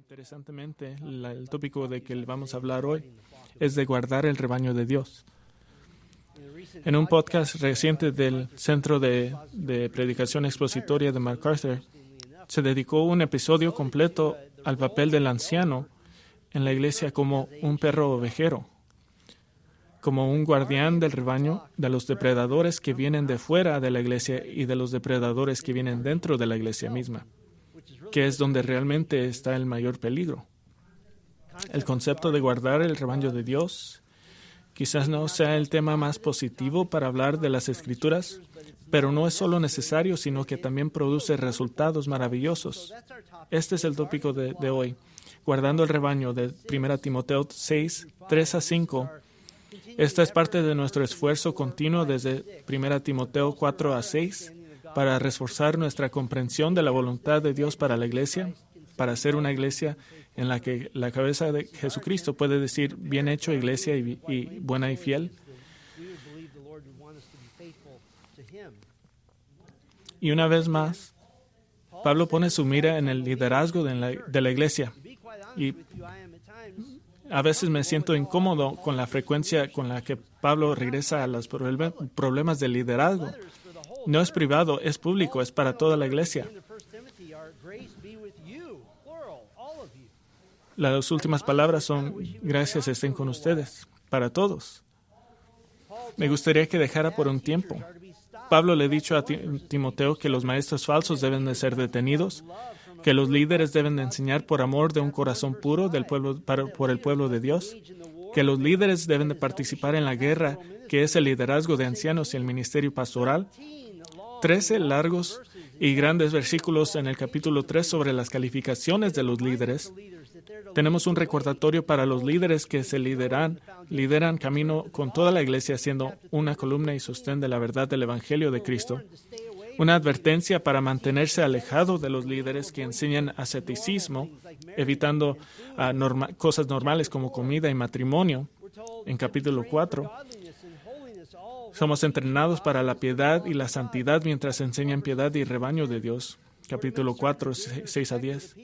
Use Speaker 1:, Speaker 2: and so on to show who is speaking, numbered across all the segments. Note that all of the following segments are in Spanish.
Speaker 1: Interesantemente, el tópico de que vamos a hablar hoy es de guardar el rebaño de Dios. En un podcast reciente del Centro de Predicación Expositoria de MacArthur, se dedicó un episodio completo al papel del anciano en la iglesia como un perro ovejero, como un guardián del rebaño de los depredadores que vienen de fuera de la iglesia y de los depredadores que vienen dentro de la iglesia misma, que es donde realmente está el mayor peligro. El concepto de guardar el rebaño de Dios quizás no sea el tema más positivo para hablar de las Escrituras, pero no es solo necesario, sino que también produce resultados maravillosos. Este es el tópico de hoy, guardando el rebaño de 1 Timoteo 6, 3-5. Esta es parte de nuestro esfuerzo continuo desde 1 Timoteo 4-6 para reforzar nuestra comprensión de la voluntad de Dios para la iglesia, para ser una iglesia en la que la cabeza de Jesucristo puede decir, bien hecho, iglesia, y buena y fiel. Y una vez más, Pablo pone su mira en el liderazgo de la iglesia. Y a veces me siento incómodo con la frecuencia con la que Pablo regresa a los problemas del liderazgo. No es privado, es público, es para toda la iglesia. Las últimas palabras son, gracias estén con ustedes, para todos. Me gustaría que dejara por un tiempo. Pablo le ha dicho a Timoteo que los maestros falsos deben de ser detenidos, que los líderes deben de enseñar por amor de un corazón puro por el pueblo de Dios, que los líderes deben de participar en la guerra, que es el liderazgo de ancianos y el ministerio pastoral. 13 largos y grandes versículos en el capítulo 3 sobre las calificaciones de los líderes. Tenemos un recordatorio para los líderes que se lideran camino con toda la iglesia siendo una columna y sostén de la verdad del Evangelio de Cristo. Una advertencia para mantenerse alejado de los líderes que enseñan asceticismo, evitando cosas normales como comida y matrimonio. En capítulo 4, somos entrenados para la piedad y la santidad mientras enseñan piedad y rebaño de Dios. Capítulo 4, 6-10.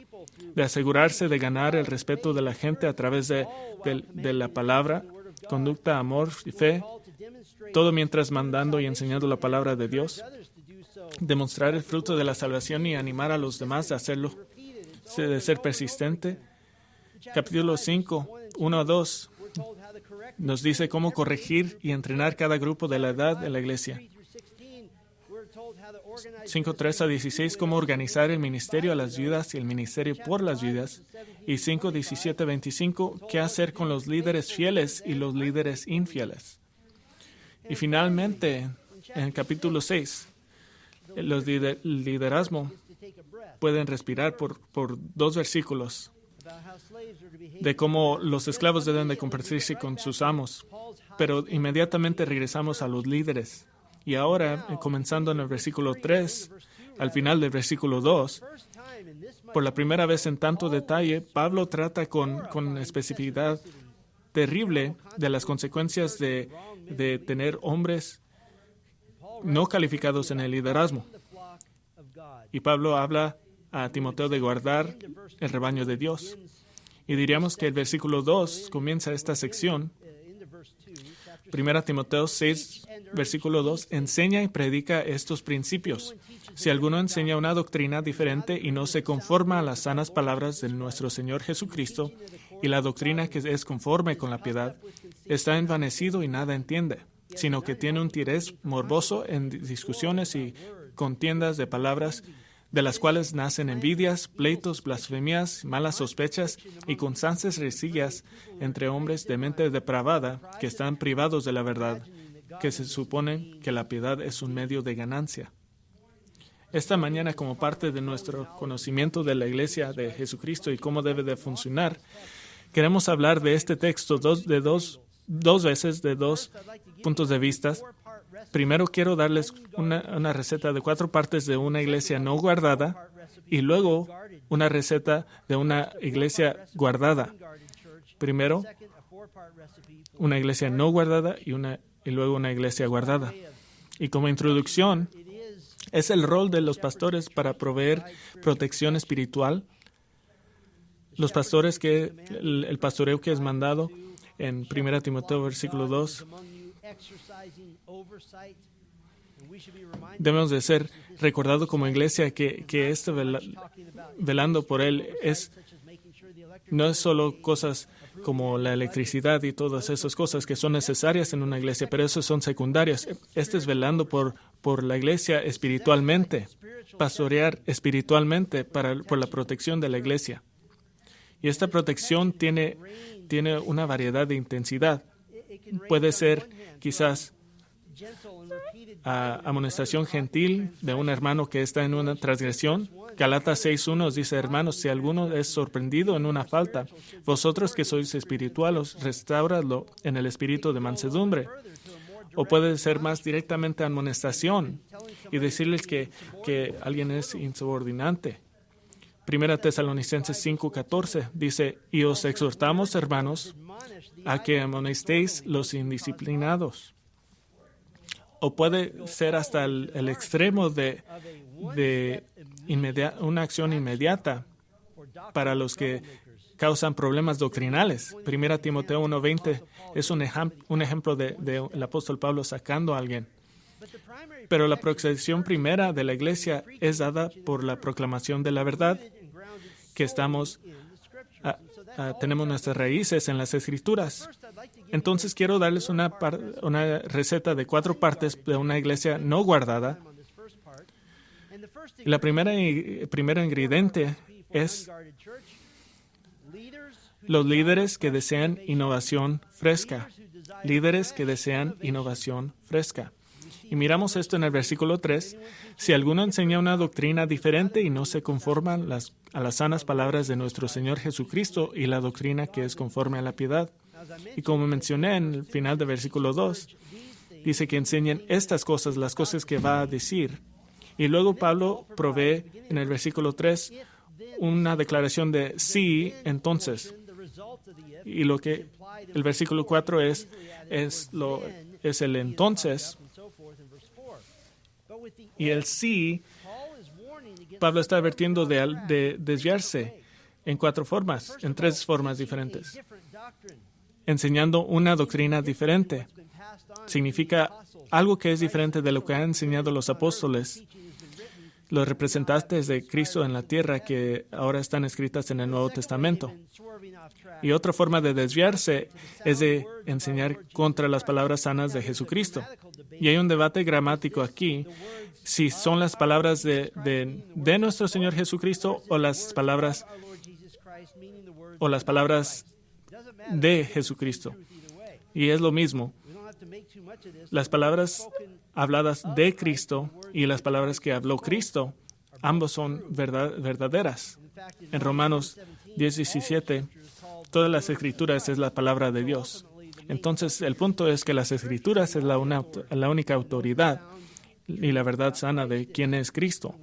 Speaker 1: De asegurarse de ganar el respeto de la gente a través de la palabra, conducta, amor y fe, todo mientras mandando y enseñando la palabra de Dios. Demostrar el fruto de la salvación y animar a los demás a hacerlo, de ser persistente. Capítulo 5, 1-2, nos dice cómo corregir y entrenar cada grupo de la edad de la iglesia. 5:3-16, cómo organizar el ministerio a las viudas y el ministerio por las viudas. Y 5:17-25, qué hacer con los líderes fieles y los líderes infieles. Y finalmente, en el capítulo 6, los liderazgo pueden respirar por 2 versículos de cómo los esclavos deben de compartirse con sus amos. Pero inmediatamente regresamos a los líderes. Y ahora, comenzando en el versículo 3, al final del versículo 2, por la primera vez en tanto detalle, Pablo trata con especificidad terrible de las consecuencias de tener hombres no calificados en el liderazgo. Y Pablo habla a Timoteo de guardar el rebaño de Dios. Y diríamos que el versículo 2 comienza esta sección. 1 Timoteo 6, versículo 2, enseña y predica estos principios. Si alguno enseña una doctrina diferente y no se conforma a las sanas palabras de nuestro Señor Jesucristo y la doctrina que es conforme con la piedad, está envanecido y nada entiende, sino que tiene un interés morboso en discusiones y contiendas de palabras, de las cuales nacen envidias, pleitos, blasfemias, malas sospechas y constantes rencillas entre hombres de mente depravada que están privados de la verdad, que se suponen que la piedad es un medio de ganancia. Esta mañana, como parte de nuestro conocimiento de la Iglesia de Jesucristo y cómo debe de funcionar, queremos hablar de este texto dos veces, de 2 puntos de vista. Primero quiero darles una receta de 4 partes de una iglesia no guardada y luego una receta de una iglesia guardada. Primero, una iglesia no guardada y luego una iglesia guardada. Y como introducción, es el rol de los pastores para proveer protección espiritual Los pastores el pastoreo que es mandado en 1 Timoteo versículo 2, debemos de ser recordados como iglesia que velando por él no es solo cosas como la electricidad y todas esas cosas que son necesarias en una iglesia, pero esas son secundarias. Este es velando por la iglesia espiritualmente, pastorear espiritualmente por la protección de la iglesia. Y esta protección tiene una variedad de intensidad. Puede ser quizás amonestación gentil de un hermano que está en una transgresión. Galatas 6:1 dice: hermanos, si alguno es sorprendido en una falta, vosotros que sois espirituales, restauradlo en el espíritu de mansedumbre. O puede ser más directamente amonestación y decirles que alguien es insubordinante. 1 Tesalonicenses 5:14 dice: y os exhortamos, hermanos, a que amonestéis los indisciplinados. O puede ser hasta el extremo de una acción inmediata para los que causan problemas doctrinales. 1 Timoteo 1:20 es un ejemplo del apóstol Pablo sacando a alguien. Pero la protección primera de la iglesia es dada por la proclamación de la verdad, que tenemos nuestras raíces en las Escrituras. Entonces quiero darles una receta de 4 partes de una iglesia no guardada. La primera ingrediente es los líderes que desean innovación fresca. Líderes que desean innovación fresca. Y miramos esto en el versículo 3. Si alguno enseña una doctrina diferente y no se conforma a las sanas palabras de nuestro Señor Jesucristo y la doctrina que es conforme a la piedad. Y como mencioné en el final del versículo 2, dice que enseñen estas cosas, las cosas que va a decir. Y luego Pablo provee en el versículo 3 una declaración de sí, entonces. Y lo que el versículo 4 es el entonces. Y el sí, Pablo está advirtiendo de desviarse en 4 formas, en 3 formas diferentes. Enseñando una doctrina diferente. Significa algo que es diferente de lo que han enseñado los apóstoles, los representantes de Cristo en la tierra que ahora están escritas en el Nuevo Testamento. Y otra forma de desviarse es de enseñar contra las palabras sanas de Jesucristo. Y hay un debate gramático aquí, si son las palabras de nuestro Señor Jesucristo o las palabras de Jesucristo. Y es lo mismo. Las palabras habladas de Cristo y las palabras que habló Cristo, ambos son verdaderas. En Romanos 10:17, todas las Escrituras es la palabra de Dios. Entonces, el punto es que las Escrituras es la única autoridad y la verdad sana de quién es Cristo.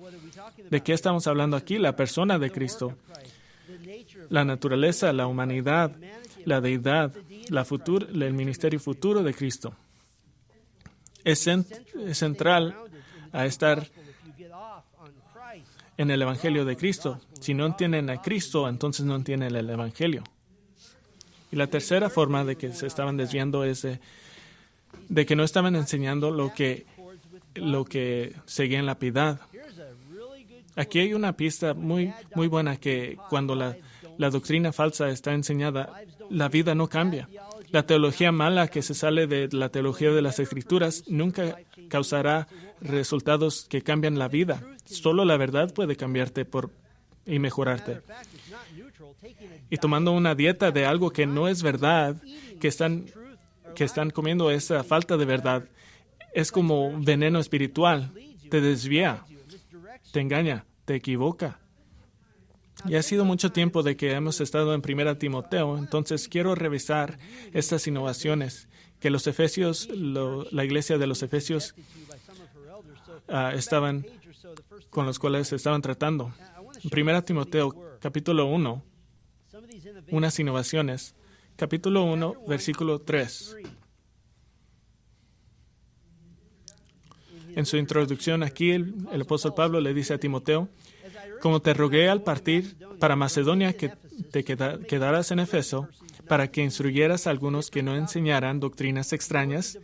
Speaker 1: ¿De qué estamos hablando aquí? La persona de Cristo, la naturaleza, la humanidad, la deidad, el ministerio futuro de Cristo. Es central a estar en el Evangelio de Cristo. Si no entienden a Cristo, entonces no entienden el Evangelio. Y la tercera forma de que se estaban desviando es de que no estaban enseñando lo que seguía en la piedad. Aquí hay una pista muy buena que cuando la doctrina falsa está enseñada, la vida no cambia. La teología mala que se sale de la teología de las Escrituras nunca causará resultados que cambian la vida. Solo la verdad puede cambiarte y mejorarte. Y tomando una dieta de algo que no es verdad, que están comiendo esa falta de verdad, es como veneno espiritual. Te desvía, te engaña, te equivoca. Y ha sido mucho tiempo de que hemos estado en 1 Timoteo, entonces quiero revisar estas innovaciones que los Efesios, la iglesia de los Efesios con los cuales se estaban tratando. En 1 Timoteo, capítulo 1, unas innovaciones. Capítulo 1, versículo 3. En su introducción aquí, el apóstol Pablo le dice a Timoteo: Como te rogué al partir para Macedonia que te quedaras en Éfeso, para que instruyeras a algunos que no enseñaran doctrinas extrañas,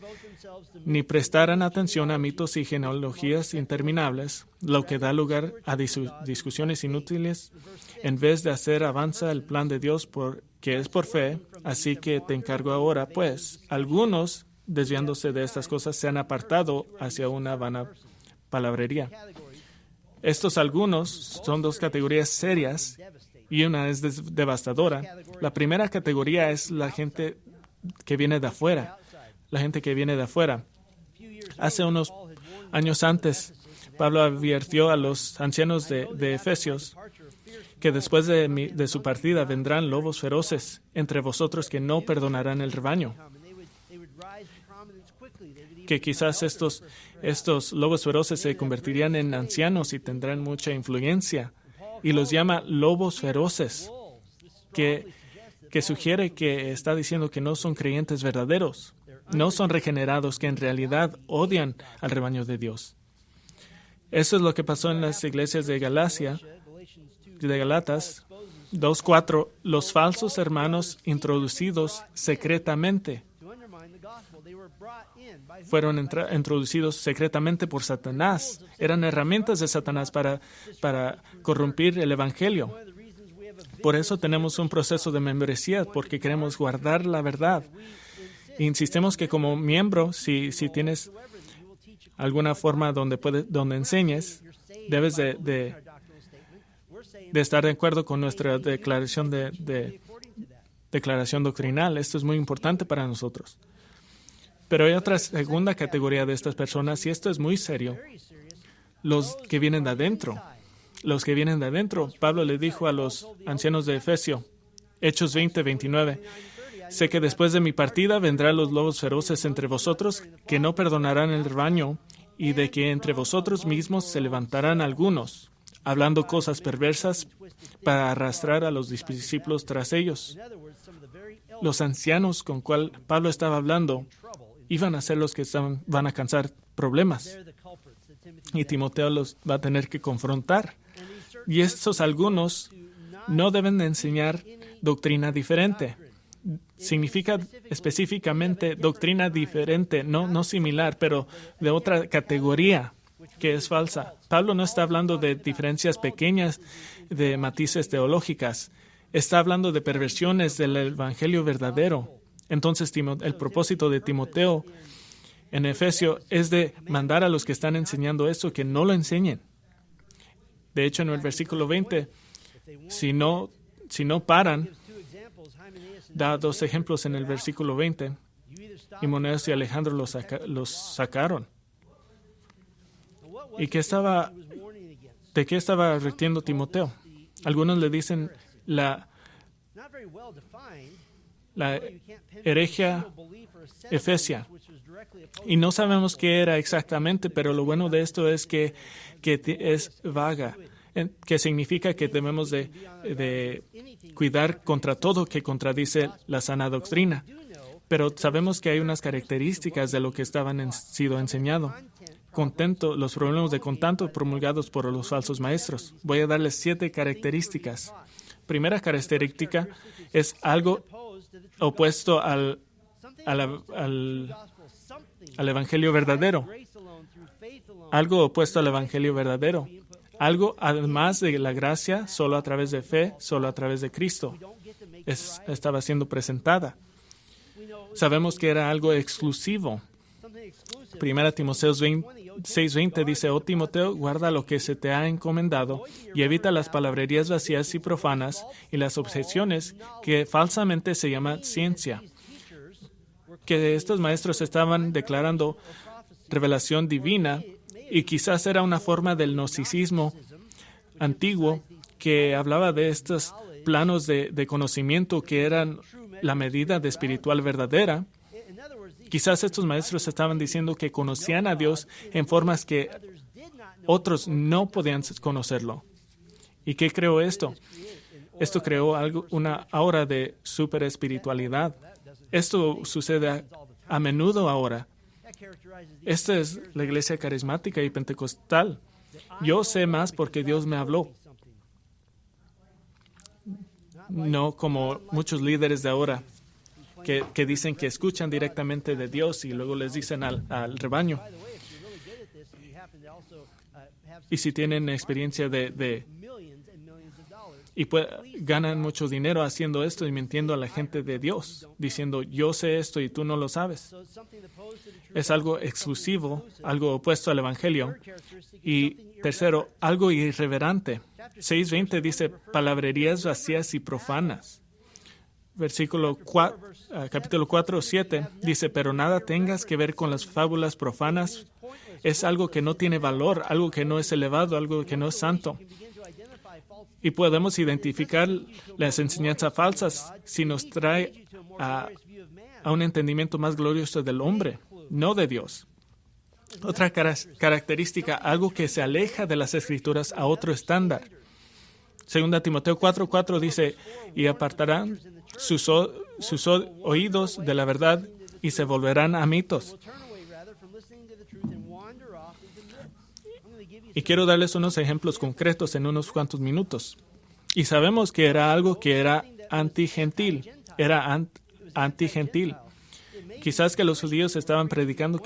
Speaker 1: ni prestaran atención a mitos y genealogías interminables, lo que da lugar a discusiones inútiles, en vez de hacer avanzar el plan de Dios que es por fe. Así que te encargo ahora, pues, algunos, desviándose de estas cosas, se han apartado hacia una vana palabrería. Estos algunos son dos categorías serias y una es devastadora. La primera categoría es la gente que viene de afuera. La gente que viene de afuera. Hace unos años antes, Pablo advirtió a los ancianos de Efesios que después de su partida vendrán lobos feroces entre vosotros que no perdonarán el rebaño. Que quizás estos lobos feroces se convertirían en ancianos y tendrán mucha influencia. Y los llama lobos feroces, que sugiere que está diciendo que no son creyentes verdaderos, no son regenerados, que en realidad odian al rebaño de Dios. Eso es lo que pasó en las iglesias de Galatas 2:4, los falsos hermanos introducidos secretamente. Fueron introducidos secretamente por Satanás. Eran herramientas de Satanás para corrompir el Evangelio. Por eso tenemos un proceso de membresía, porque queremos guardar la verdad. Insistimos que como miembro, si tienes alguna forma donde enseñes, debes de estar de acuerdo con nuestra declaración declaración doctrinal. Esto es muy importante para nosotros. Pero hay otra segunda categoría de estas personas, y esto es muy serio. Los que vienen de adentro. Los que vienen de adentro. Pablo le dijo a los ancianos de Efesio, Hechos 20:29, sé que después de mi partida vendrán los lobos feroces entre vosotros, que no perdonarán el rebaño, y de que entre vosotros mismos se levantarán algunos, hablando cosas perversas para arrastrar a los discípulos tras ellos. Los ancianos con cual Pablo estaba hablando iban a ser los que van a causar problemas. Y Timoteo los va a tener que confrontar. Y estos algunos no deben de enseñar doctrina diferente. Significa específicamente doctrina diferente, no similar, pero de otra categoría que es falsa. Pablo no está hablando de diferencias pequeñas, de matices teológicas. Está hablando de perversiones del evangelio verdadero. Entonces, el propósito de Timoteo en Efesio es de mandar a los que están enseñando eso que no lo enseñen. De hecho, en el versículo 20, si no paran, da dos ejemplos en el versículo 20. Himeneos y Alejandro los sacaron. ¿Y de qué estaba advirtiendo Timoteo? Algunos le dicen la herejía efesia. Y no sabemos qué era exactamente, pero lo bueno de esto es que es vaga, que significa que debemos de cuidar contra todo que contradice la sana doctrina. Pero sabemos que hay unas características de lo que sido enseñado. Los problemas de contacto promulgados por los falsos maestros. Voy a darles 7 características. Primera característica es algo opuesto al evangelio verdadero. Algo opuesto al evangelio verdadero. Algo además de la gracia, solo a través de fe, solo a través de Cristo. Estaba siendo presentada. Sabemos que era algo exclusivo. Primera Timoteo 6:20 dice, oh Timoteo, guarda lo que se te ha encomendado y evita las palabrerías vacías y profanas y las objeciones que falsamente se llama ciencia. Que estos maestros estaban declarando revelación divina y quizás era una forma del gnosticismo antiguo que hablaba de estos planos de conocimiento que eran la medida de espiritual verdadera. Quizás estos maestros estaban diciendo que conocían a Dios en formas que otros no podían conocerlo. ¿Y qué creó esto? Esto creó una aura de superespiritualidad. Esto sucede a menudo ahora. Esta es la iglesia carismática y pentecostal. Yo sé más porque Dios me habló. no como muchos líderes de ahora que dicen que escuchan directamente de Dios y luego les dicen al rebaño. Y si tienen experiencia ganan mucho dinero haciendo esto y mintiendo a la gente de Dios, diciendo yo sé esto y tú no lo sabes. Es algo exclusivo, algo opuesto al Evangelio. Y tercero, algo irreverente. 6:20 dice palabrerías vacías y profanas. Capítulo 4:7 dice, pero nada tengas que ver con las fábulas profanas. Es algo que no tiene valor, algo que no es elevado, algo que no es santo. Y podemos identificar las enseñanzas falsas si nos trae a un entendimiento más glorioso del hombre, no de Dios. Otra característica, algo que se aleja de las Escrituras a otro estándar. 2 Timoteo 4:4 dice, y apartarán sus oídos de la verdad y se volverán a mitos. Y quiero darles unos ejemplos concretos en unos cuantos minutos. Y sabemos que era algo que era antigentil. Quizás que los judíos estaban predicando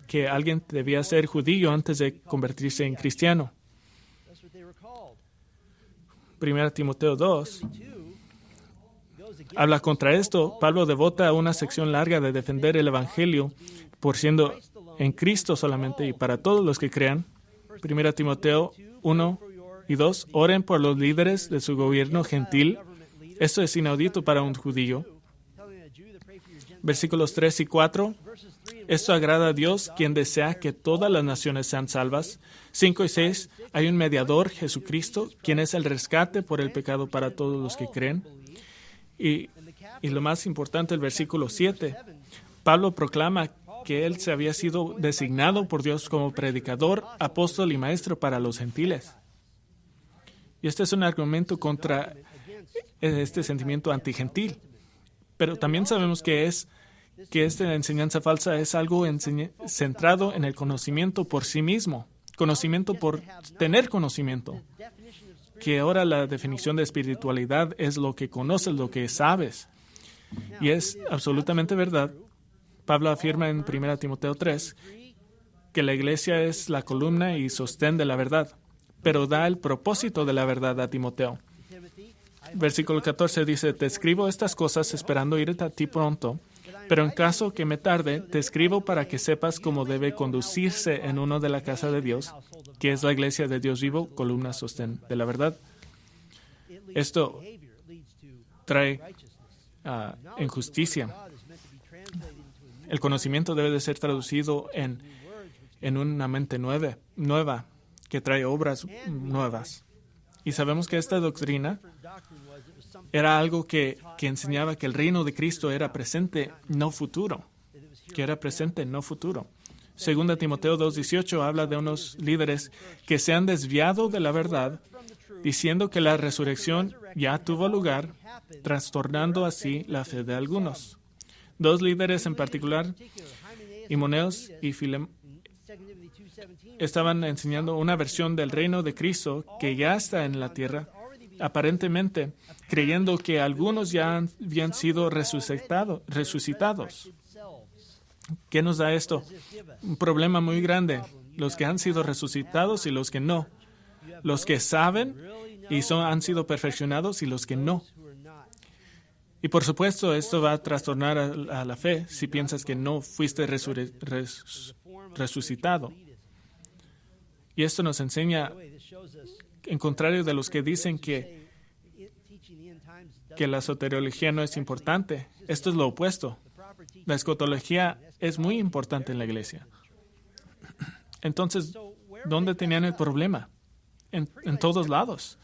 Speaker 1: que alguien debía ser judío antes de convertirse en cristiano. 1 Timoteo 2 habla contra esto. Pablo devota una sección larga de defender el Evangelio por siendo en Cristo solamente y para todos los que crean. 1 Timoteo 1 y 2, oren por los líderes de su gobierno gentil. Esto es inaudito para un judío. Versículos 3 y 4, esto agrada a Dios, quien desea que todas las naciones sean salvas. 5 y 6, hay un mediador, Jesucristo, quien es el rescate por el pecado para todos los que creen. Y lo más importante, el versículo 7, Pablo proclama que él se había sido designado por Dios como predicador, apóstol y maestro para los gentiles. Y este es un argumento contra este sentimiento antigentil. Pero también sabemos que esta enseñanza falsa es algo centrado en el conocimiento por sí mismo, conocimiento por tener conocimiento. Que ahora la definición de espiritualidad es lo que conoces, lo que sabes. Y es absolutamente verdad. Pablo afirma en 1 Timoteo 3 que la iglesia es la columna y sostén de la verdad, pero da el propósito de la verdad a Timoteo. Versículo 14 dice, te escribo estas cosas esperando ir a ti pronto, pero en caso que me tarde, te escribo para que sepas cómo debe conducirse en uno de la casa de Dios, que es la iglesia de Dios vivo, columna sostén de la verdad. Esto trae injusticia. El conocimiento debe de ser traducido en una mente nueva, que trae obras nuevas. Y sabemos que esta doctrina era algo que enseñaba que el reino de Cristo era presente, no futuro. Que era presente, no futuro. 2 Timoteo 2:18 habla de unos líderes que se han desviado de la verdad, diciendo que la resurrección ya tuvo lugar, trastornando así la fe de algunos. Dos líderes en particular, Himeneos y Filemón, estaban enseñando una versión del reino de Cristo que ya está en la tierra, aparentemente creyendo que algunos ya habían sido resucitados. ¿Qué nos da esto? Un problema muy grande. Los que han sido resucitados y los que no. Los que saben y han sido perfeccionados y los que no. Y por supuesto, esto va a trastornar a la fe si piensas que no fuiste resucitado. Y esto nos enseña, en contrario de los que dicen que la soteriología no es importante, esto es lo opuesto. La escatología es muy importante en la iglesia. Entonces, ¿dónde tenían el problema? En todos lados.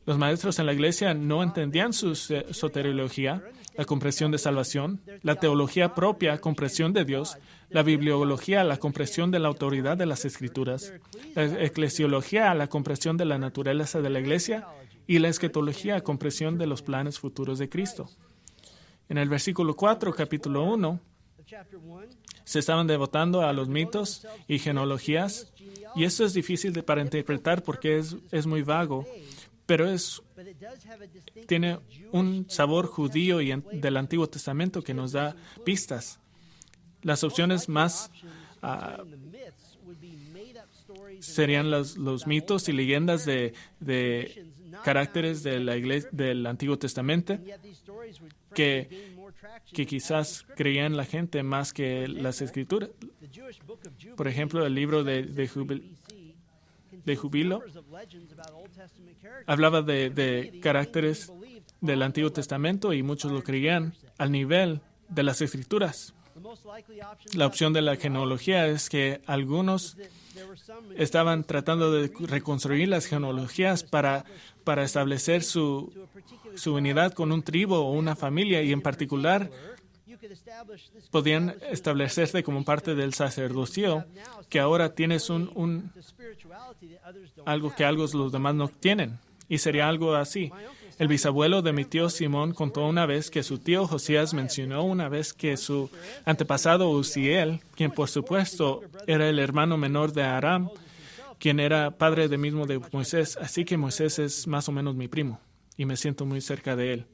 Speaker 1: Los maestros en la iglesia no entendían su soteriología, la comprensión de salvación, la teología propia, comprensión de Dios, la bibliología, la comprensión de la autoridad de las Escrituras, la eclesiología, la comprensión de la naturaleza de la iglesia y la escatología, comprensión de los planes futuros de Cristo. En el versículo 4, capítulo 1, se estaban devotando a los mitos y genealogías, y esto es difícil para interpretar porque es muy vago. pero tiene un sabor judío del Antiguo Testamento que nos da pistas. Las opciones más serían los mitos y leyendas de caracteres de la iglesia, del Antiguo Testamento que quizás creían la gente más que las Escrituras. Por ejemplo, el libro de Jubilo hablaba de caracteres del Antiguo Testamento y muchos lo creían al nivel de las Escrituras. La opción de la genealogía es que algunos estaban tratando de reconstruir las genealogías para establecer su unidad con un tribu o una familia, y en particular podían establecerse como parte del sacerdocio, que ahora tienes algo que los demás no tienen, y sería algo así. El bisabuelo de mi tío Simón contó una vez que su tío Josías mencionó una vez que su antepasado Uziel, quien por supuesto era el hermano menor de Aram, quien era padre de Moisés, así que Moisés es más o menos mi primo, y me siento muy cerca de él.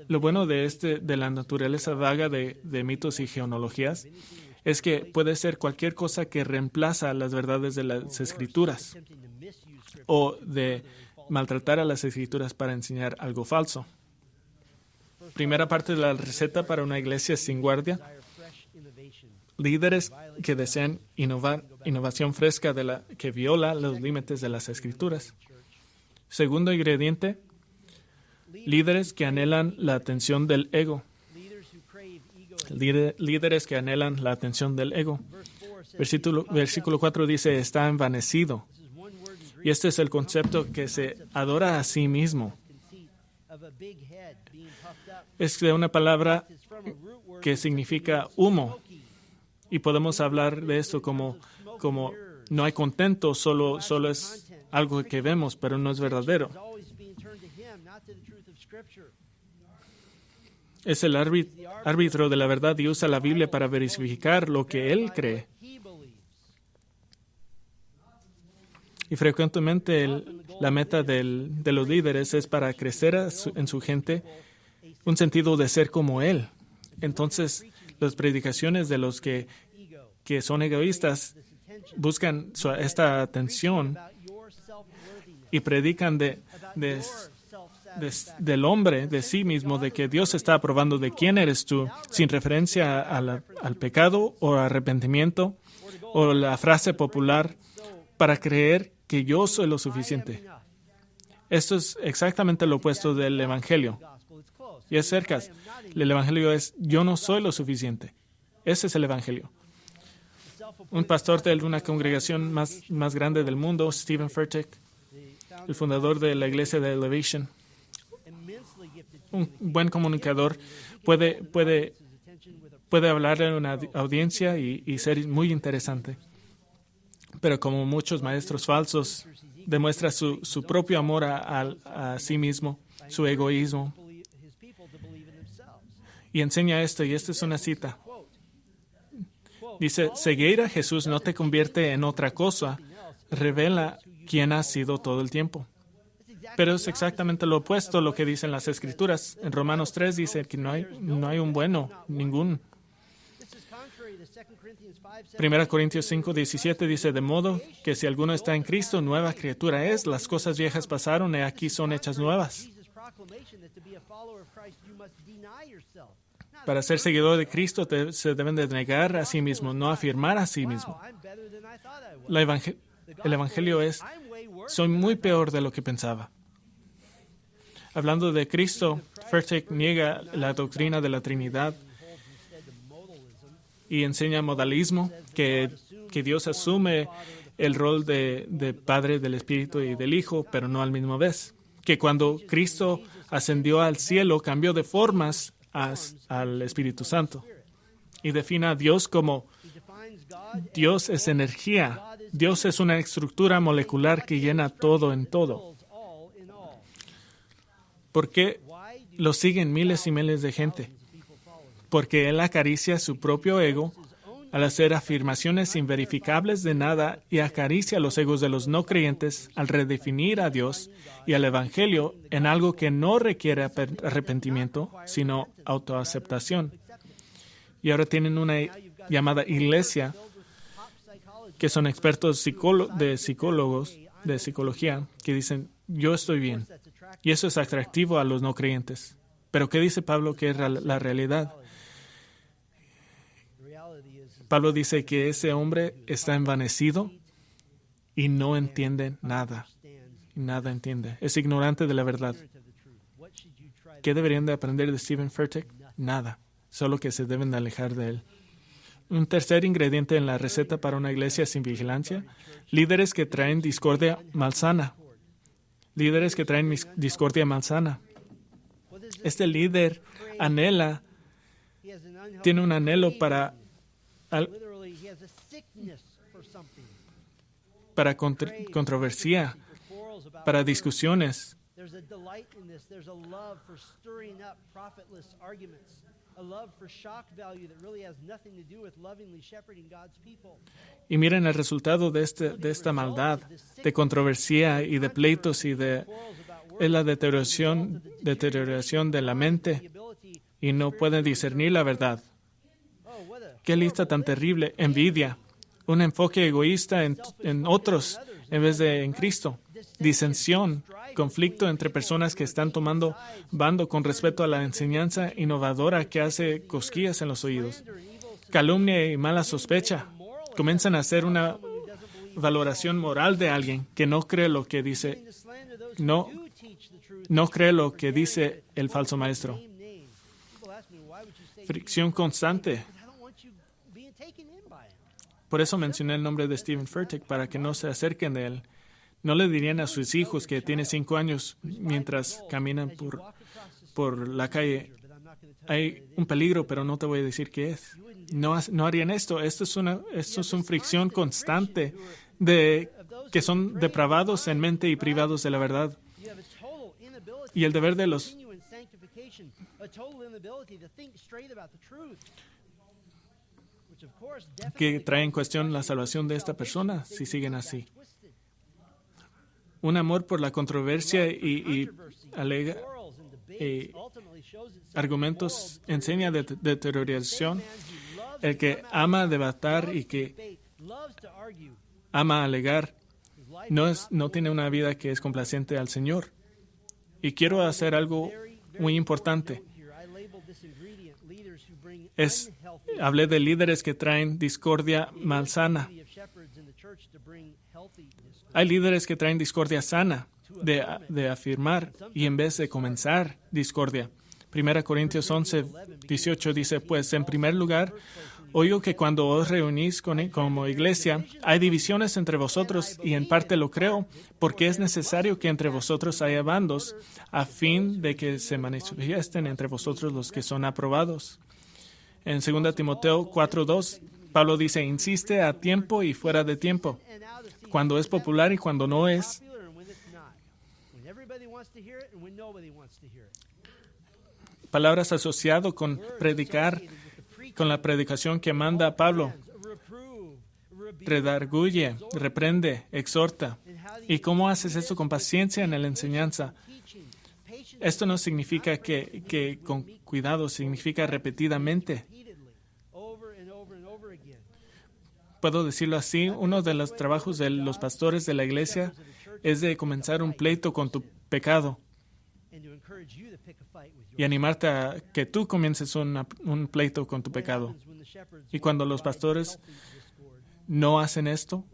Speaker 1: Lo bueno de la naturaleza vaga de mitos y genealogías es que puede ser cualquier cosa que reemplaza las verdades de las Escrituras o de maltratar a las Escrituras para enseñar algo falso. Primera parte de la receta para una iglesia sin guardia: líderes que desean innovación fresca que viola los límites de las Escrituras. Segundo ingrediente: líderes que anhelan la atención del ego. Líderes que anhelan la atención del ego. Versículo 4 dice: está envanecido. Y este es el concepto que se adora a sí mismo. Es de una palabra que significa humo. Y podemos hablar de esto como no hay contento, solo es algo que vemos, pero no es verdadero. Es el árbitro de la verdad y usa la Biblia para verificar lo que él cree. Y frecuentemente la meta de los líderes es para crecer en su gente un sentido de ser como él. Entonces, las predicaciones de los que son egoístas buscan esta atención y predican del hombre, de sí mismo, de que Dios está aprobando de quién eres tú, sin referencia al pecado o arrepentimiento o la frase popular para creer que yo soy lo suficiente. Esto es exactamente lo opuesto del Evangelio. Y es cerca. El Evangelio es: yo no soy lo suficiente. Ese es el Evangelio. Un pastor de una congregación más grande del mundo, Stephen Furtick, el fundador de la iglesia de Elevation, un buen comunicador, puede hablar en una audiencia y ser muy interesante. Pero como muchos maestros falsos, demuestra su propio amor a sí mismo, su egoísmo. Y enseña esto, y esta es una cita. Dice: seguir a Jesús no te convierte en otra cosa, revela quién has sido todo el tiempo. Pero es exactamente lo opuesto a lo que dicen las Escrituras. En Romanos 3 dice que no hay un bueno, ningún. 1 Corintios 5:17 dice: de modo que si alguno está en Cristo, nueva criatura es, las cosas viejas pasaron y aquí son hechas nuevas. Para ser seguidor de Cristo se deben de negar a sí mismo, no afirmar a sí mismo. El Evangelio es: soy muy peor de lo que pensaba. Hablando de Cristo, Furtick niega la doctrina de la Trinidad y enseña modalismo, que Dios asume el rol de Padre, del Espíritu y del Hijo, pero no al mismo vez. Que cuando Cristo ascendió al cielo, cambió de formas al Espíritu Santo. Y define a Dios como: Dios es energía. Dios es una estructura molecular que llena todo en todo. ¿Por qué lo siguen miles y miles de gente? Porque Él acaricia su propio ego al hacer afirmaciones inverificables de nada y acaricia los egos de los no creyentes al redefinir a Dios y al Evangelio en algo que no requiere arrepentimiento, sino autoaceptación. Y ahora tienen una llamada iglesia, que son expertos de psicología, que dicen, yo estoy bien. Y eso es atractivo a los no creyentes. Pero ¿qué dice Pablo que es la realidad? Pablo dice que ese hombre está envanecido y no entiende nada. Nada entiende. Es ignorante de la verdad. ¿Qué deberían de aprender de Stephen Furtick? Nada. Solo que se deben de alejar de él. Un tercer ingrediente en la receta para una iglesia sin vigilancia: líderes que traen discordia malsana. Líderes que traen discordia malsana. Este líder tiene un anhelo para controversia, para discusiones. Y miren el resultado de esta maldad, de controversia y de pleitos es la deterioración de la mente y no pueden discernir la verdad. Qué lista tan terrible. Envidia, un enfoque egoísta en otros en vez de en Cristo. Disensión, conflicto entre personas que están tomando bando con respecto a la enseñanza innovadora que hace cosquillas en los oídos. Calumnia y mala sospecha comienzan a hacer una valoración moral de alguien que no cree lo que dice, no cree lo que dice el falso maestro. Fricción constante. Por eso mencioné el nombre de Stephen Furtick, para que no se acerquen de él. No le dirían a sus hijos que tiene 5 años mientras caminan por la calle, hay un peligro, pero no te voy a decir qué es. No harían esto. Esto es una fricción constante de que son depravados en mente y privados de la verdad. Y el deber de los que traen en cuestión la salvación de esta persona si siguen así. Un amor por la controversia y argumentos enseña de deterioración. El que ama debatir y que ama alegar no tiene una vida que es complaciente al Señor. Y quiero hacer algo muy importante. Hablé de líderes que traen discordia malsana. Hay líderes que traen discordia sana de afirmar y en vez de comenzar discordia. 1 Corintios 11:18 dice, pues en primer lugar, oigo que cuando os reunís como iglesia, hay divisiones entre vosotros y en parte lo creo, porque es necesario que entre vosotros haya bandos, a fin de que se manifiesten entre vosotros los que son aprobados. En 2 Timoteo 4:2, Pablo dice, insiste a tiempo y fuera de tiempo, cuando es popular y cuando no es. Palabras asociadas con predicar, con la predicación que manda Pablo. Redarguye, reprende, exhorta. ¿Y cómo haces esto? Con paciencia en la enseñanza. Esto no significa que con cuidado, significa repetidamente. Puedo decirlo así, uno de los trabajos de los pastores de la iglesia es de comenzar un pleito con tu pecado y animarte a que tú comiences un pleito con tu pecado. Y cuando los pastores no hacen esto,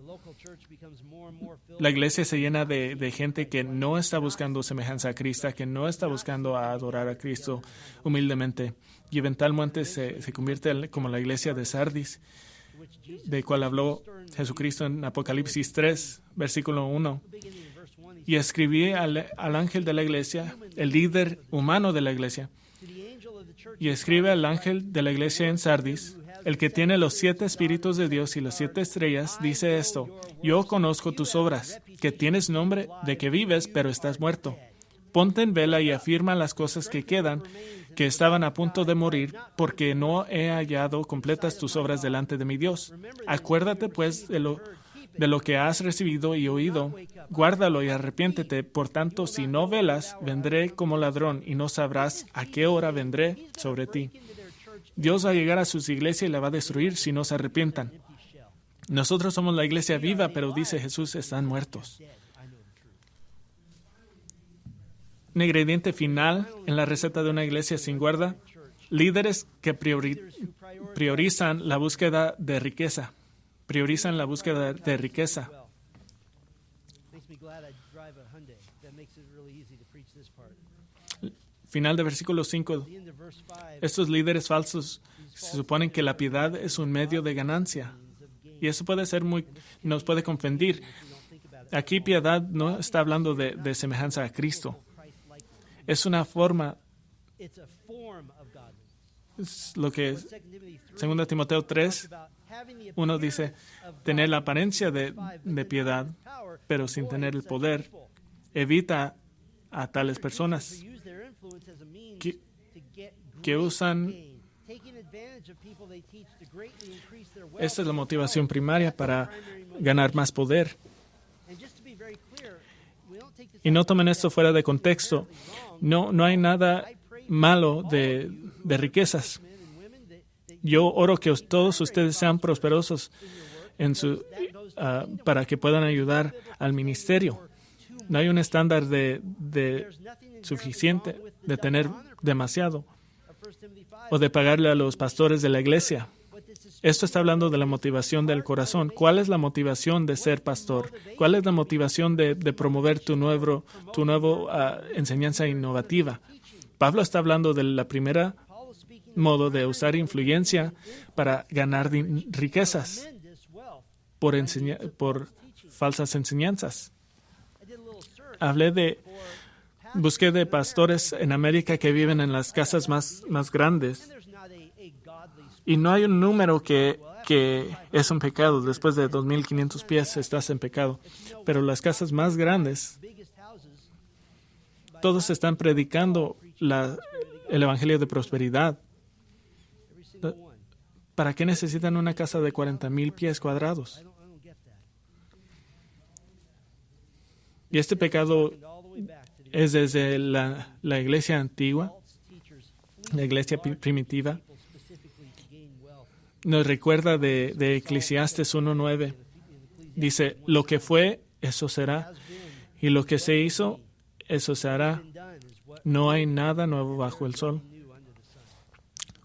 Speaker 1: la iglesia se llena de gente que no está buscando semejanza a Cristo, que no está buscando a adorar a Cristo humildemente. Y eventualmente se convierte como la iglesia de Sardis, de cual habló Jesucristo en Apocalipsis 3, versículo 1. Y escribí al ángel de la iglesia, el líder humano de la iglesia, y escribe al ángel de la iglesia en Sardis, el que tiene los 7 espíritus de Dios y las 7 estrellas, dice esto: yo conozco tus obras, que tienes nombre de que vives, pero estás muerto. Ponte en vela y afirma las cosas que quedan, que estaban a punto de morir, porque no he hallado completas tus obras delante de mi Dios. Acuérdate, pues, de lo que has recibido y oído, guárdalo y arrepiéntete. Por tanto, si no velas, vendré como ladrón, y no sabrás a qué hora vendré sobre ti. Dios va a llegar a sus iglesias y la va a destruir si no se arrepientan. Nosotros somos la iglesia viva, pero dice Jesús, están muertos. Un ingrediente final en la receta de una iglesia sin guarda: líderes que priorizan la búsqueda de riqueza. Priorizan la búsqueda de riqueza. Final de versículo 5. Estos líderes falsos se suponen que la piedad es un medio de ganancia. Y eso nos puede confundir. Aquí piedad no está hablando de semejanza a Cristo. Es una forma. Es lo que 2 Timoteo 3, 1 dice, tener la apariencia de piedad, pero sin tener el poder. Evita a tales personas que usan. Esta es la motivación primaria para ganar más poder. Y no tomen esto fuera de contexto. No hay nada malo de riquezas. Yo oro que todos ustedes sean prosperosos para que puedan ayudar al ministerio. No hay un estándar de suficiente, de tener demasiado, o de pagarle a los pastores de la iglesia. Esto está hablando de la motivación del corazón. ¿Cuál es la motivación de ser pastor? ¿Cuál es la motivación de promover tu nuevo enseñanza innovativa? Pablo está hablando de la primera modo de usar influencia para ganar riquezas por falsas enseñanzas. Busqué de pastores en América que viven en las casas más grandes. Y no hay un número que es un pecado. Después de 2,500 pies estás en pecado. Pero las casas más grandes, todos están predicando el evangelio de prosperidad. ¿Para qué necesitan una casa de 40,000 pies cuadrados? Y este pecado es desde la iglesia antigua, la iglesia primitiva. Nos recuerda de Eclesiastes 1:9. Dice, lo que fue, eso será, y lo que se hizo, eso se hará. No hay nada nuevo bajo el sol.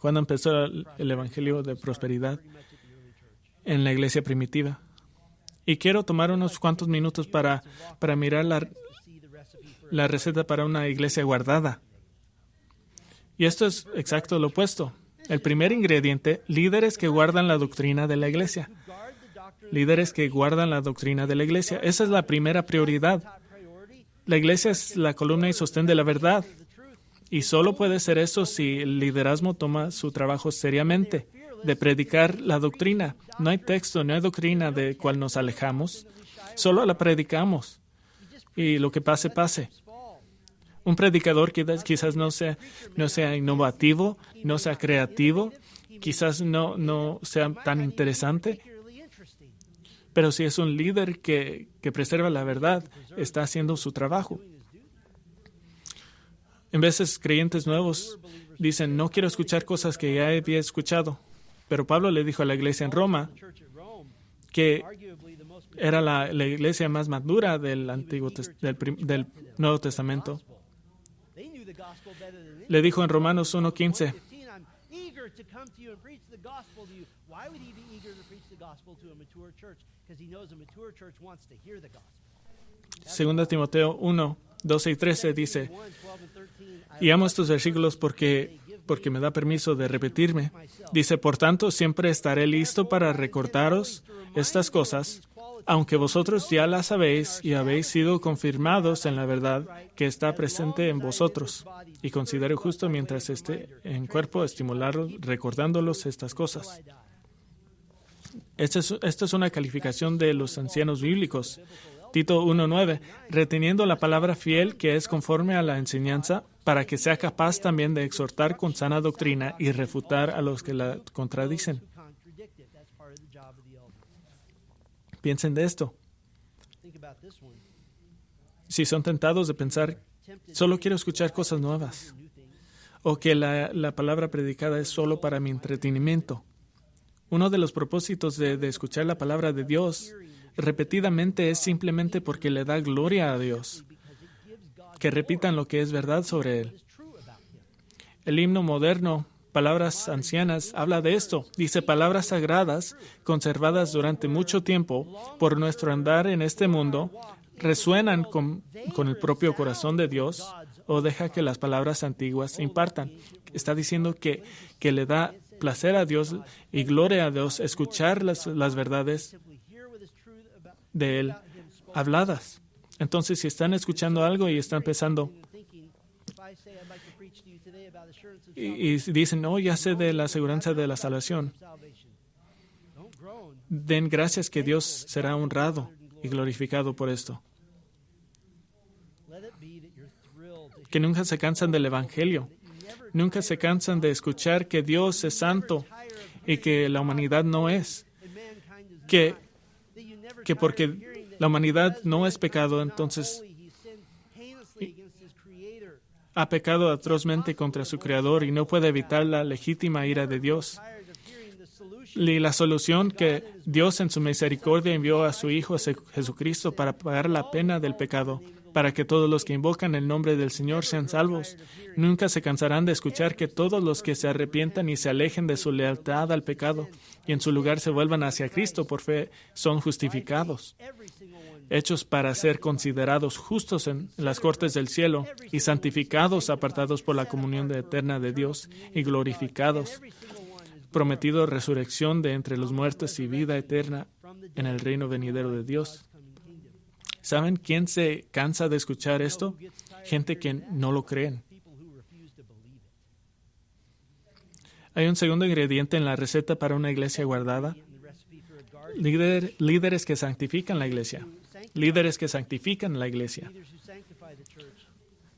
Speaker 1: Cuando empezó el evangelio de prosperidad en la iglesia primitiva. Y quiero tomar unos cuantos minutos para mirar la receta para una iglesia guardada. Y esto es exacto lo opuesto. El primer ingrediente, líderes que guardan la doctrina de la iglesia. Líderes que guardan la doctrina de la iglesia. Esa es la primera prioridad. La iglesia es la columna y sostén de la verdad. Y solo puede ser eso si el liderazgo toma su trabajo seriamente, de predicar la doctrina. No hay texto, no hay doctrina de cual nos alejamos. Solo la predicamos. Y lo que pase, pase. Un predicador quizás no sea innovativo, no sea creativo, quizás no sea tan interesante, pero si es un líder que preserva la verdad, está haciendo su trabajo. En veces creyentes nuevos dicen, no quiero escuchar cosas que ya había escuchado, pero Pablo le dijo a la iglesia en Roma que era la iglesia más madura del Nuevo Testamento. Le dijo en Romanos 1:15, Segunda Timoteo 1, 12 y 13 dice, y amo estos versículos porque me da permiso de repetirme. Dice, por tanto, siempre estaré listo para recordaros estas cosas, aunque vosotros ya las sabéis y habéis sido confirmados en la verdad que está presente en vosotros. Y considero justo mientras esté en cuerpo estimularlos recordándolos estas cosas. Esta es una calificación de los ancianos bíblicos. Tito 1:9, reteniendo la palabra fiel que es conforme a la enseñanza, para que sea capaz también de exhortar con sana doctrina y refutar a los que la contradicen. Piensen de esto. Si son tentados de pensar, solo quiero escuchar cosas nuevas, o que la palabra predicada es solo para mi entretenimiento. Uno de los propósitos de escuchar la palabra de Dios repetidamente es simplemente porque le da gloria a Dios, que repitan lo que es verdad sobre Él. El himno moderno, Palabras Ancianas, habla de esto. Dice, palabras sagradas, conservadas durante mucho tiempo por nuestro andar en este mundo, resuenan con el propio corazón de Dios, o deja que las palabras antiguas impartan. Está diciendo que le da placer a Dios y gloria a Dios escuchar las verdades de Él habladas. Entonces, si están escuchando algo y están pensando y dicen, no, ya sé de la aseguranza de la salvación, den gracias que Dios será honrado y glorificado por esto. Que nunca se cansan del Evangelio. Nunca se cansan de escuchar que Dios es santo y que la humanidad no es. Que porque la humanidad no es pecado, entonces ha pecado atrozmente contra su Creador y no puede evitar la legítima ira de Dios. Y la solución que Dios en su misericordia envió a su Hijo Jesucristo para pagar la pena del pecado, para que todos los que invocan el nombre del Señor sean salvos. Nunca se cansarán de escuchar que todos los que se arrepientan y se alejen de su lealtad al pecado y en su lugar se vuelvan hacia Cristo por fe son justificados, hechos para ser considerados justos en las cortes del cielo y santificados, apartados por la comunión eterna de Dios y glorificados, prometido resurrección de entre los muertos y vida eterna en el reino venidero de Dios. ¿Saben quién se cansa de escuchar esto? Gente que no lo creen. Hay un segundo ingrediente en la receta para una iglesia guardada. Líderes que santifican la iglesia. Líderes que santifican la iglesia.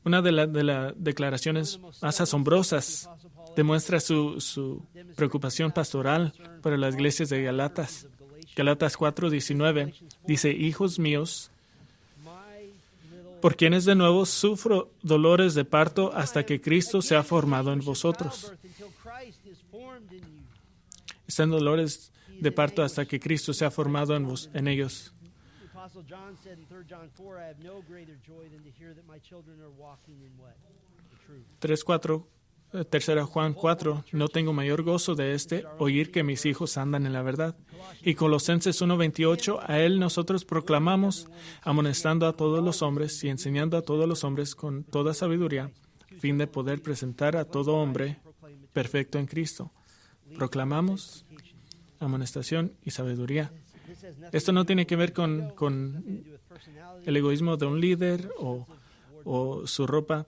Speaker 1: Una de las declaraciones más asombrosas demuestra su preocupación pastoral para las iglesias de Galatas. Galatas 4:19 dice, hijos míos, por quienes de nuevo sufro dolores de parto hasta que Cristo sea formado en vosotros. Están dolores de parto hasta que Cristo sea formado en ellos. 3 Juan 4, no tengo mayor gozo de oír que mis hijos andan en la verdad. Y Colosenses 1:28, a Él nosotros proclamamos, amonestando a todos los hombres y enseñando a todos los hombres con toda sabiduría, a fin de poder presentar a todo hombre perfecto en Cristo. Proclamamos amonestación y sabiduría. Esto no tiene que ver con el egoísmo de un líder o su ropa.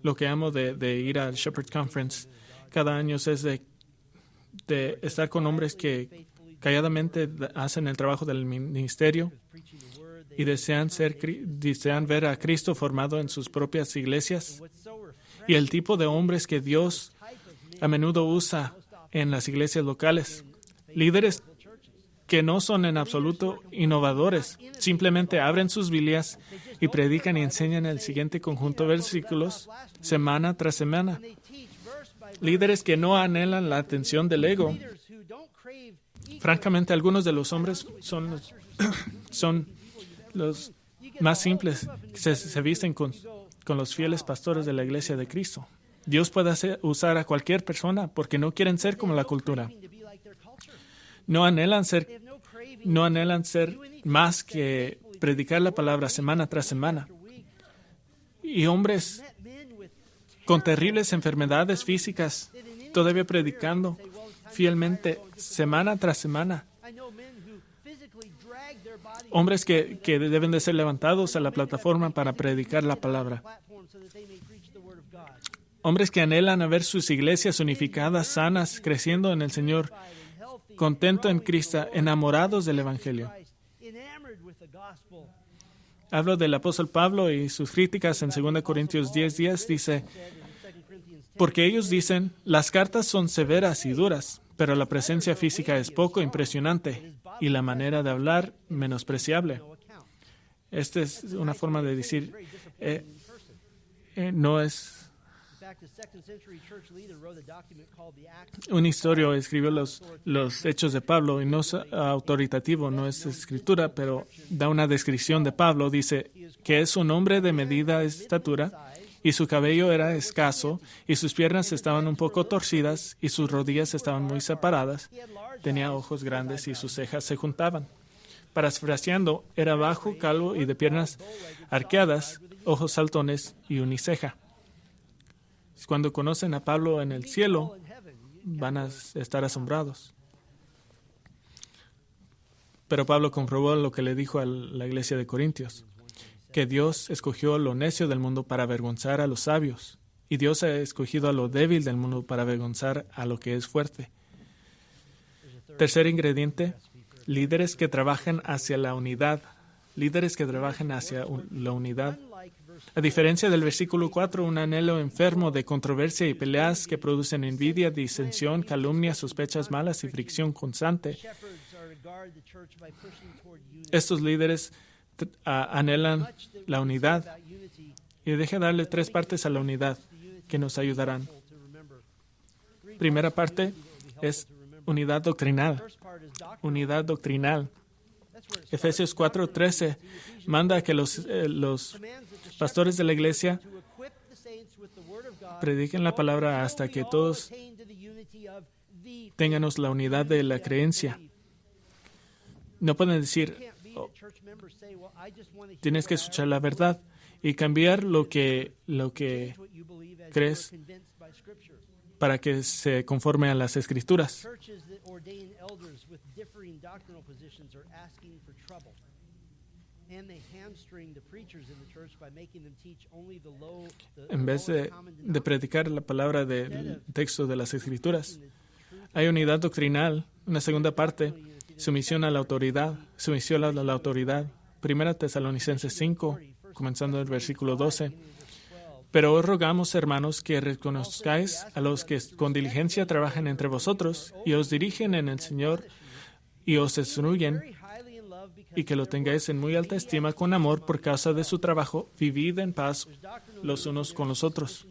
Speaker 1: Lo que amo de ir al Shepherd's Conference cada año es de estar con hombres que calladamente hacen el trabajo del ministerio y desean ver a Cristo formado en sus propias iglesias. Y el tipo de hombres que Dios a menudo usa en las iglesias locales. Líderes que no son en absoluto innovadores, simplemente abren sus Biblias y predican y enseñan el siguiente conjunto de versículos semana tras semana. Líderes que no anhelan la atención del ego. Francamente, algunos de los hombres son los más simples, que se visten con los fieles pastores de la iglesia de Cristo. Dios puede usar a cualquier persona porque no quieren ser como la cultura. No anhelan ser más que predicar la palabra semana tras semana. Y hombres con terribles enfermedades físicas todavía predicando fielmente semana tras semana. Hombres que deben de ser levantados a la plataforma para predicar la palabra. Hombres que anhelan a ver sus iglesias unificadas, sanas, creciendo en el Señor, contento en Cristo, enamorados del Evangelio. Hablo del apóstol Pablo y sus críticas en 2 Corintios 10:10. Dice, porque ellos dicen, las cartas son severas y duras, pero la presencia física es poco impresionante y la manera de hablar menospreciable. Esta es una forma de decir, no es... Un historiador escribió los Hechos de Pablo y no es autoritativo, no es escritura, pero da una descripción de Pablo. Dice que es un hombre de medida estatura y su cabello era escaso y sus piernas estaban un poco torcidas y sus rodillas estaban muy separadas. Tenía ojos grandes y sus cejas se juntaban. Parafraseando, era bajo, calvo y de piernas arqueadas, ojos saltones y uniceja. Cuando conocen a Pablo en el cielo, van a estar asombrados. Pero Pablo comprobó lo que le dijo a la iglesia de Corintios, que Dios escogió lo necio del mundo para avergonzar a los sabios, y Dios ha escogido a lo débil del mundo para avergonzar a lo que es fuerte. Tercer ingrediente, líderes que trabajan hacia la unidad. Líderes que trabajan hacia la unidad. A diferencia del versículo 4, un anhelo enfermo de controversia y peleas que producen envidia, disensión, calumnia, sospechas malas y fricción constante. Estos líderes anhelan la unidad. Y deje darle 3 partes a la unidad que nos ayudarán. Primera parte es unidad doctrinal. Unidad doctrinal. Efesios 4:13 manda que los pastores de la iglesia prediquen la palabra hasta que todos tengamos la unidad de la creencia. No pueden decir, tienes que escuchar la verdad y cambiar lo que crees para que se conforme a las Escrituras. En vez de predicar la palabra del texto de las Escrituras, hay unidad doctrinal, una segunda parte, sumisión a la autoridad, sumisión a la autoridad. Primera Tesalonicenses 5, comenzando el versículo 12. Pero os rogamos, hermanos, que reconozcáis a los que con diligencia trabajan entre vosotros y os dirigen en el Señor y os instruyen, y que lo tengáis en muy alta estima con amor por causa de su trabajo. Vivid en paz los unos con los otros.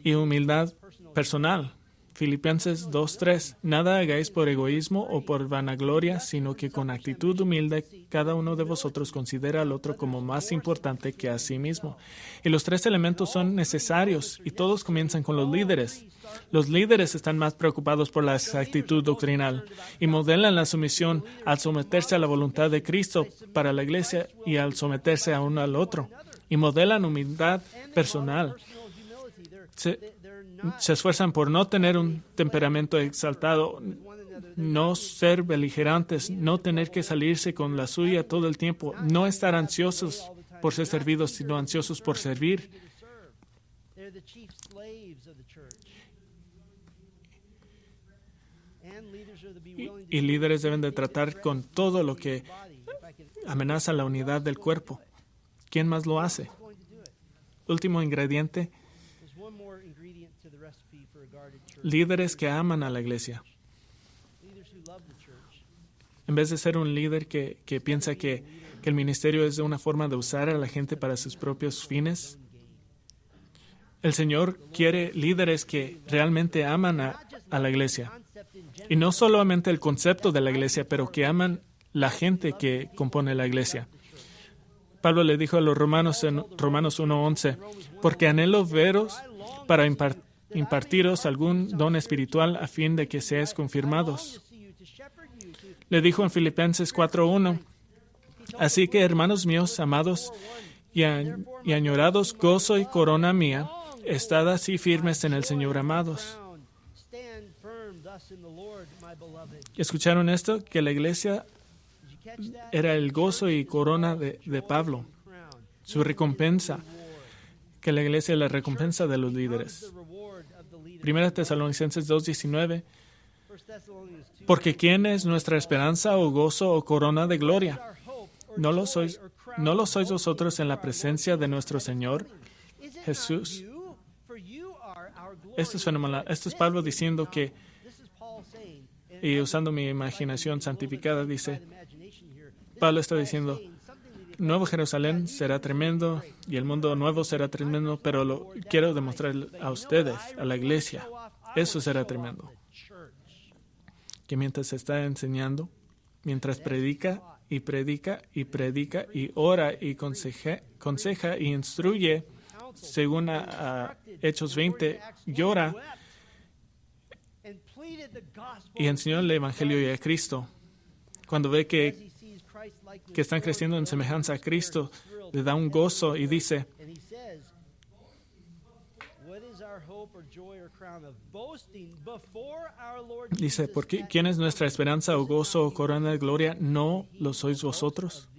Speaker 1: Y humildad personal. Filipenses 2:3. Nada hagáis por egoísmo o por vanagloria, sino que con actitud humilde cada uno de vosotros considera al otro como más importante que a sí mismo. Y los 3 elementos son necesarios y todos comienzan con los líderes. Los líderes están más preocupados por la actitud doctrinal y modelan la sumisión al someterse a la voluntad de Cristo para la iglesia y al someterse a uno al otro. Y modelan humildad personal. Se esfuerzan por no tener un temperamento exaltado, no ser beligerantes, no tener que salirse con la suya todo el tiempo, no estar ansiosos por ser servidos, sino ansiosos por servir. Y líderes deben de tratar con todo lo que amenaza la unidad del cuerpo. ¿Quién más lo hace? Último ingrediente. Líderes que aman a la iglesia. En vez de ser un líder que piensa que el ministerio es una forma de usar a la gente para sus propios fines, el Señor quiere líderes que realmente aman a la iglesia. Y no solamente el concepto de la iglesia, pero que aman la gente que compone la iglesia. Pablo le dijo a los romanos en Romanos 1:11, porque anhelo veros para impartiros algún don espiritual a fin de que seáis confirmados. Le dijo en Filipenses 4:1, así que, hermanos míos, amados y añorados, gozo y corona mía, estad así firmes en el Señor, amados. ¿Escucharon esto? Que la iglesia era el gozo y corona de Pablo, su recompensa, que la iglesia es la recompensa de los líderes. Primera Tesalonicenses 2:19, Porque ¿quién es nuestra esperanza o gozo o corona de gloria? ¿No lo sois vosotros en la presencia de nuestro Señor Jesús? Esto es fenomenal. Esto es Pablo diciendo que, y usando mi imaginación santificada, dice, Pablo está diciendo, Nuevo Jerusalén será tremendo y el mundo nuevo será tremendo, pero quiero demostrar a ustedes, a la iglesia, eso será tremendo. Que mientras está enseñando, mientras predica y predica y predica y ora y conseja y instruye, según Hechos 20, llora y enseñó el Evangelio y a Cristo. Cuando ve que están creciendo en semejanza a Cristo, le da un gozo y dice, ¿quién es nuestra esperanza o gozo o corona de gloria? ¿No lo sois vosotros?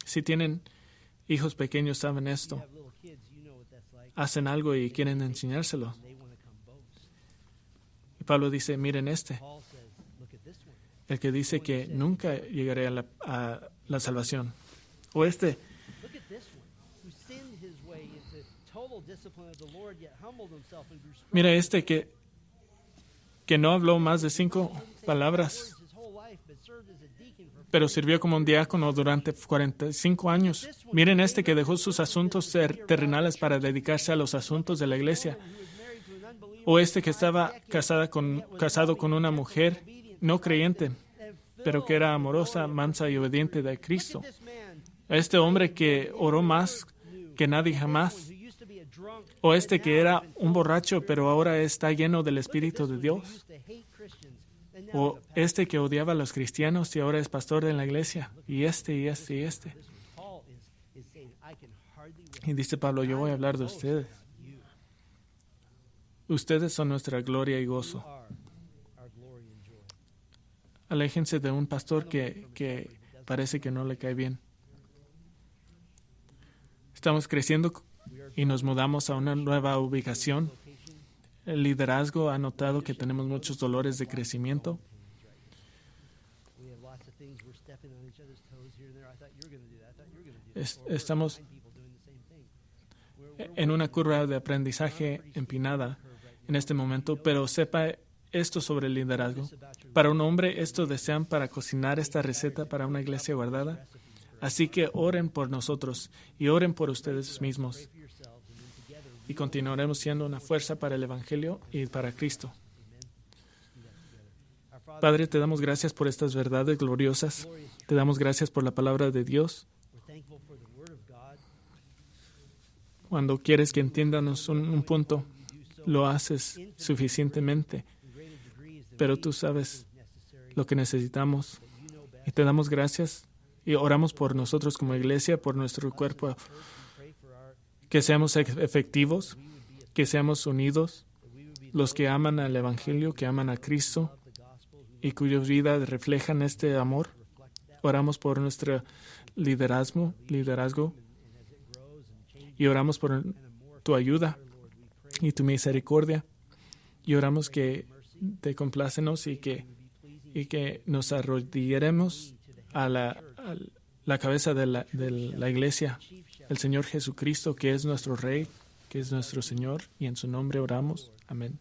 Speaker 1: Si tienen hijos pequeños, saben esto. Hacen algo y quieren enseñárselo. Y Pablo dice, miren el que dice que nunca llegaré a la salvación. O mira que no habló más de 5 palabras, pero sirvió como un diácono durante 45 años. Miren que dejó sus asuntos terrenales para dedicarse a los asuntos de la iglesia. O que estaba casado con una mujer no creyente, pero que era amorosa, mansa y obediente de Cristo. Este hombre que oró más que nadie jamás. O que era un borracho, pero ahora está lleno del Espíritu de Dios. O que odiaba a los cristianos y ahora es pastor en la iglesia. Y y este. Y dice Pablo, yo voy a hablar de ustedes. Ustedes son nuestra gloria y gozo. Aléjense de un pastor que parece que no le cae bien. Estamos creciendo y nos mudamos a una nueva ubicación. El liderazgo ha notado que tenemos muchos dolores de crecimiento. Estamos en una curva de aprendizaje empinada en este momento, pero sepa esto sobre el liderazgo. Para un hombre, esto desean para cocinar esta receta para una iglesia guardada. Así que oren por nosotros y oren por ustedes mismos. Y continuaremos siendo una fuerza para el Evangelio y para Cristo. Padre, te damos gracias por estas verdades gloriosas. Te damos gracias por la palabra de Dios. Cuando quieres que entiendamos un punto, lo haces suficientemente. Pero tú sabes lo que necesitamos. Y te damos gracias y oramos por nosotros como iglesia, por nuestro cuerpo, que seamos efectivos, que seamos unidos, los que aman al Evangelio, que aman a Cristo y cuyas vidas reflejan este amor. Oramos por nuestro liderazgo y oramos por tu ayuda y tu misericordia y oramos que te complácenos y que nos arrodillaremos a la cabeza de la iglesia, el Señor Jesucristo, que es nuestro Rey, que es nuestro Señor, y en su nombre oramos. Amén.